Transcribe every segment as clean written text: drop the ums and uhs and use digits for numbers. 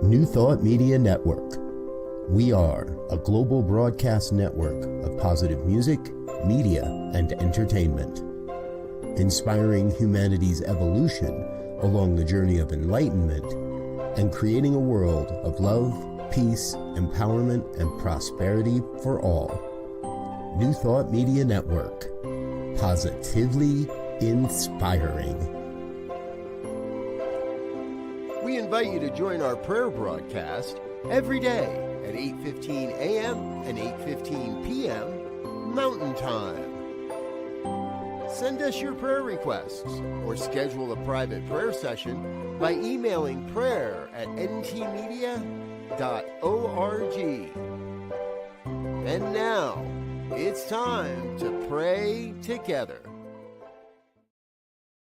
New Thought Media Network. We are a global broadcast network of positive music, media, and entertainment, inspiring humanity's evolution along the journey of enlightenment and creating a world of love, peace, empowerment, and prosperity for all. New Thought Media Network. Positively inspiring. We invite you to join our prayer broadcast every day at 8:15 a.m. and 8:15 p.m. Mountain Time. Send us your prayer requests or schedule a private prayer session by emailing prayer@ntmedia.org. And now, it's time to pray together.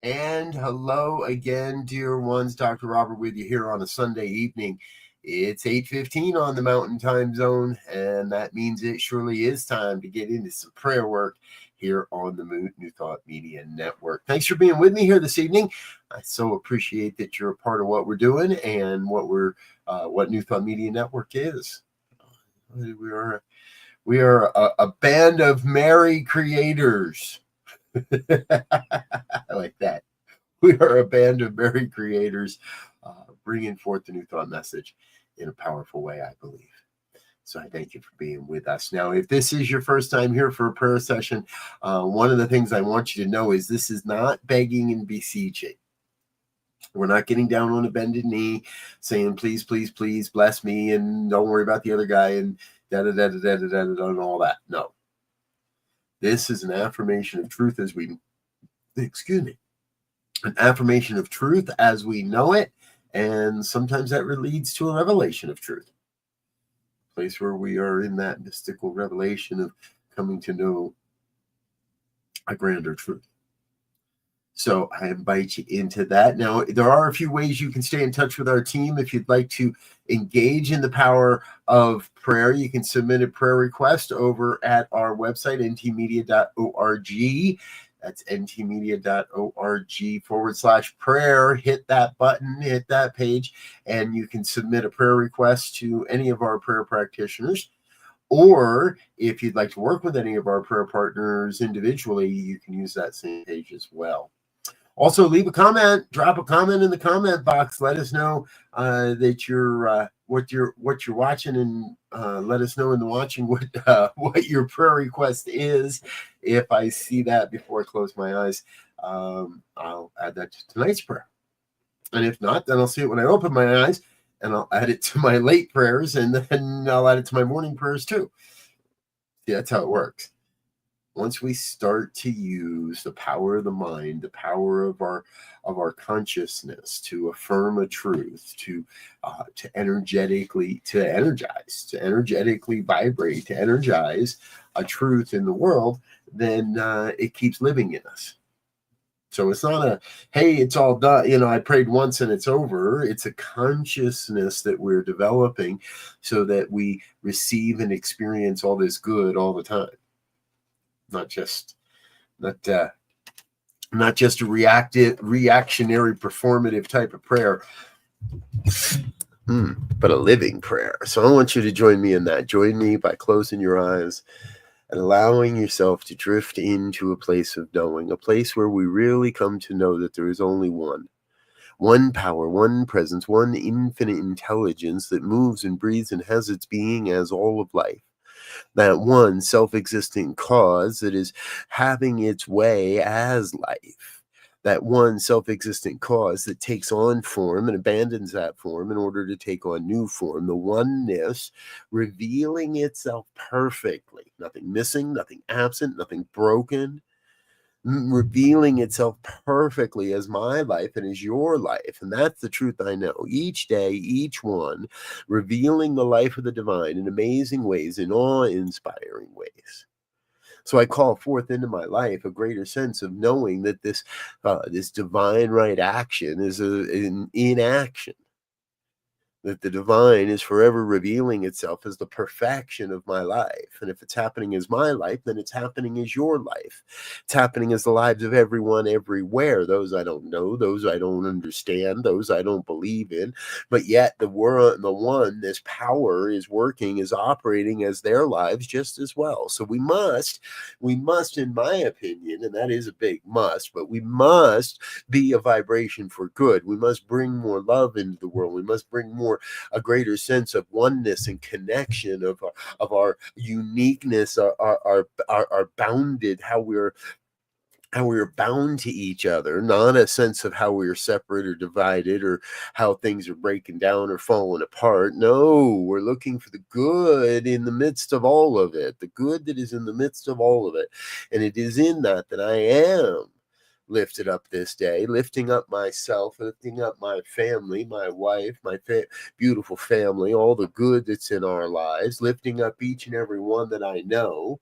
And hello again, dear ones. Dr. Robert with you here on a Sunday evening. It's 8:15 on the Mountain Time Zone, and that means it surely is time to get into some prayer work here on the New Thought Media Network. Thanks for being with me here this evening. I so appreciate that you're a part of what we're doing and what New Thought Media Network is. We are a band of merry creators. I like that. We are a band of merry creators bringing forth the New Thought message in a powerful way, I believe. So I thank you for being with us. Now, if this is your first time here for a prayer session, one of the things I want you to know is this is not begging and beseeching. We're not getting down on a bended knee saying, please, please, please bless me and don't worry about the other guy and da-da-da-da-da-da-da and all that. No. This is an affirmation of truth an affirmation of truth as we know it, and sometimes that leads to a revelation of truth. A place where we are in that mystical revelation of coming to know a grander truth. So I invite you into that. Now, there are a few ways you can stay in touch with our team. If you'd like to engage in the power of prayer, you can submit a prayer request over at our website, ntmedia.org. That's ntmedia.org/prayer. Hit that button, hit that page, and you can submit a prayer request to any of our prayer practitioners. Or if you'd like to work with any of our prayer partners individually, you can use that same page as well. Also, leave a comment, drop a comment in the comment box. Let us know that you're what you're watching, and let us know in the watching what your prayer request is. If I see that before I close my eyes, I'll add that to tonight's prayer. And if not, then I'll see it when I open my eyes, and I'll add it to my late prayers, and then I'll add it to my morning prayers too. Yeah, that's how it works. Once we start to use the power of the mind, the power of our consciousness to affirm a truth, to energetically vibrate, to energize a truth in the world, then it keeps living in us. So it's not a, hey, it's all done. I prayed once and it's over. It's a consciousness that we're developing so that we receive and experience all this good all the time. Not just a reactionary, performative type of prayer, but a living prayer. So I want you to join me in that. Join me by closing your eyes and allowing yourself to drift into a place of knowing, a place where we really come to know that there is only one power, one presence, one infinite intelligence that moves and breathes and has its being as all of life. That one self-existent cause that is having its way as life. That one self-existent cause that takes on form and abandons that form in order to take on new form. The oneness revealing itself perfectly. Nothing missing, nothing absent, nothing broken. Revealing itself perfectly as my life and as your life. And that's the truth I know. Each day, each one, revealing the life of the divine in amazing ways, in awe-inspiring ways. So I call forth into my life a greater sense of knowing that this divine right action is in action. that the divine is forever revealing itself as the perfection of my life. And if it's happening as my life, then it's happening as your life. It's happening as the lives of everyone everywhere, those I don't know, those I don't understand, those I don't believe in. But yet the one, this power is working, is operating as their lives just as well. So we must, in my opinion, and that is a big must, but we must be a vibration for good. We must bring more love into the world. We must bring more, a greater sense of oneness and connection of our uniqueness, our bounded, how we're bound to each other, not a sense of how we are separate or divided or how things are breaking down or falling apart. No, we're looking for the good in the midst of all of it, the good that is in the midst of all of it. And it is in that I am lifted up this day, lifting up myself, lifting up my family, my wife, my beautiful family, all the good that's in our lives, lifting up each and every one that I know,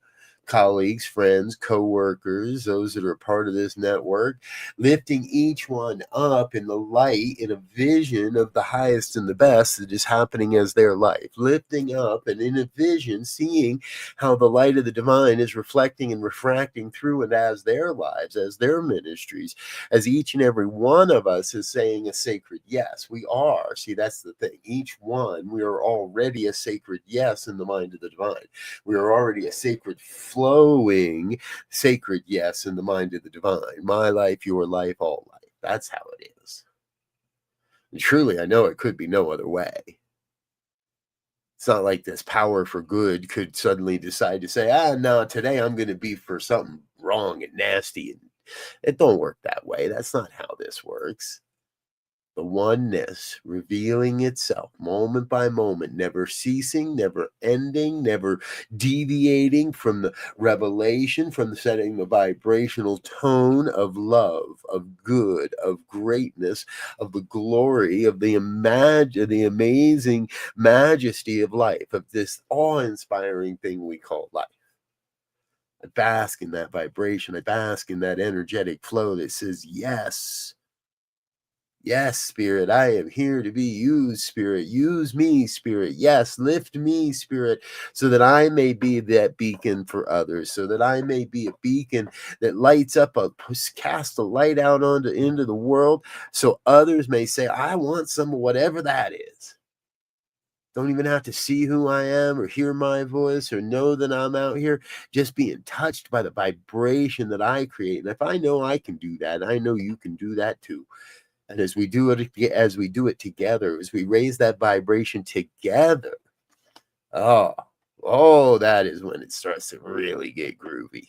colleagues, friends, co-workers, those that are part of this network, lifting each one up in the light, in a vision of the highest and the best that is happening as their life, lifting up and in a vision, seeing how the light of the divine is reflecting and refracting through and as their lives, as their ministries, as each and every one of us is saying a sacred yes. We are. See, that's the thing. Each one, we are already a sacred yes in the mind of the divine. We are already a sacred flowing sacred yes in the mind of the divine. My life, your life, all life. That's how it is. And truly, I know it could be no other way. It's not like this power for good could suddenly decide to say, no, today I'm going to be for something wrong and nasty. And it don't work that way. That's not how this works. The oneness revealing itself moment by moment, never ceasing, never ending, never deviating from the revelation, from the setting the vibrational tone of love, of good, of greatness, of the glory, of the amazing majesty of life, of this awe-inspiring thing we call life. I bask in that vibration. I bask in that energetic flow that says, yes. Yes, Spirit, I am here to be used, Spirit. Use me, Spirit. Yes, lift me, Spirit, so that I may be that beacon for others, so that I may be a beacon that lights up, cast a light out into the world, so others may say, I want some of whatever that is. Don't even have to see who I am or hear my voice or know that I'm out here, just being touched by the vibration that I create. And if I know I can do that, I know you can do that too. And as we do it together, as we raise that vibration together, that is when it starts to really get groovy.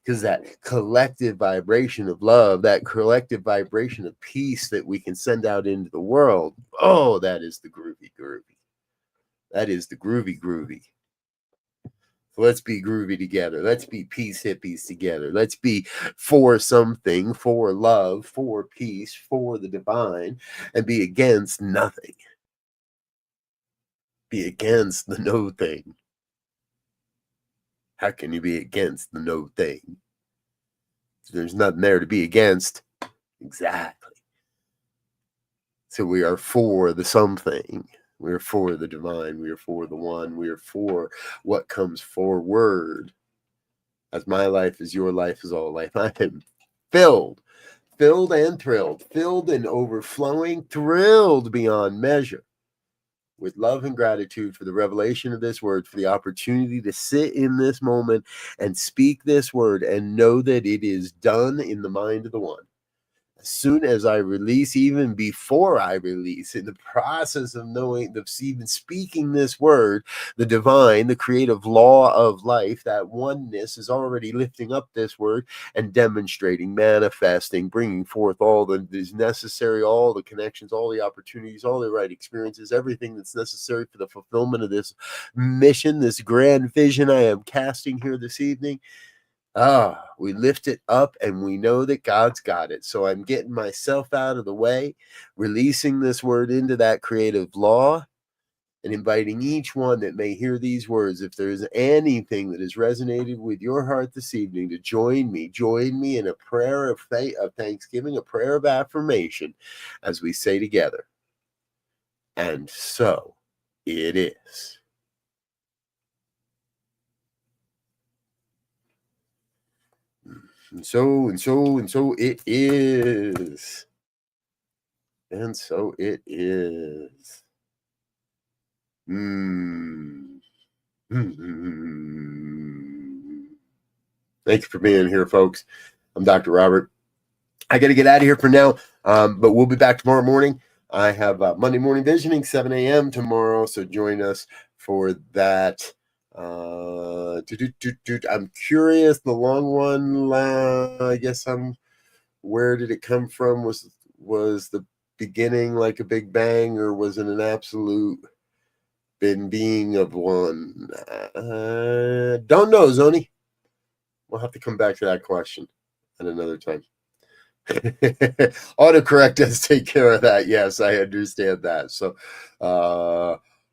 Because that collective vibration of love, that collective vibration of peace that we can send out into the world, that is the groovy. That is the groovy. Let's be groovy together. Let's be peace hippies together. Let's be for something, for love, for peace, for the divine, and be against nothing. Be against the no thing. How can you be against the no thing? There's nothing there to be against. Exactly. So we are for the something. We are for the divine. We are for the one. We are for what comes forward. As my life is your life is all life. I am filled and thrilled, filled and overflowing, thrilled beyond measure with love and gratitude for the revelation of this word, for the opportunity to sit in this moment and speak this word and know that it is done in the mind of the one. As soon as I release, even before I release, in the process of knowing, of even speaking this word, the divine, the creative law of life, that oneness is already lifting up this word and demonstrating, manifesting, bringing forth all that is necessary, all the connections, all the opportunities, all the right experiences, everything that's necessary for the fulfillment of this mission, this grand vision I am casting here this evening. We lift it up and we know that God's got it. So I'm getting myself out of the way, releasing this word into that creative law, and inviting each one that may hear these words, if there's anything that has resonated with your heart this evening, to join me in a prayer of thanksgiving, a prayer of affirmation, as we say together. And so it is. And so it is. And so it is. Thank you for being here, folks. I'm Dr. Robert. I got to get out of here for now, but we'll be back tomorrow morning. I have Monday Morning Visioning, 7 a.m. tomorrow, so join us for that. I'm curious, the long one, I guess where did it come from? Was the beginning like a big bang, or was it an absolute being of one? Don't know, Zoni. We'll have to come back to that question at another time. Autocorrect does take care of that. Yes, I understand that. So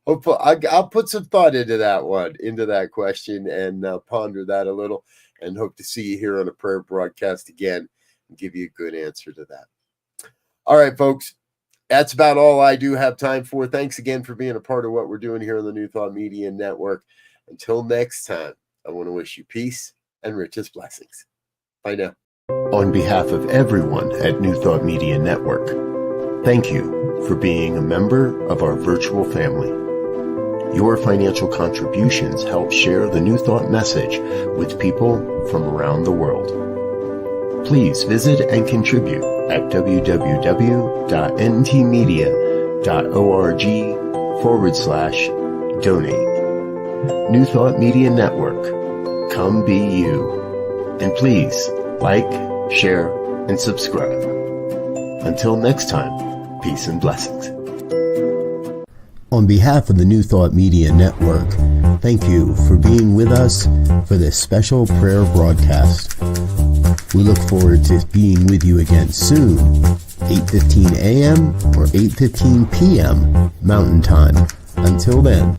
hopefully I'll put some thought into that question, and ponder that a little, and hope to see you here on a prayer broadcast again and give you a good answer to that. All right, folks, that's about all I do have time for. Thanks again for being a part of what we're doing here on the New Thought Media Network. Until next time, I want to wish you peace and richest blessings. Bye now. On behalf of everyone at New Thought Media Network, thank you for being a member of our virtual family. Your financial contributions help share the New Thought message with people from around the world. Please visit and contribute at www.ntmedia.org/donate. New Thought Media Network, come be you. And please, like, share, and subscribe. Until next time, peace and blessings. On behalf of the New Thought Media Network, thank you for being with us for this special prayer broadcast. We look forward to being with you again soon, 8:15 a.m. or 8:15 p.m. Mountain Time. Until then.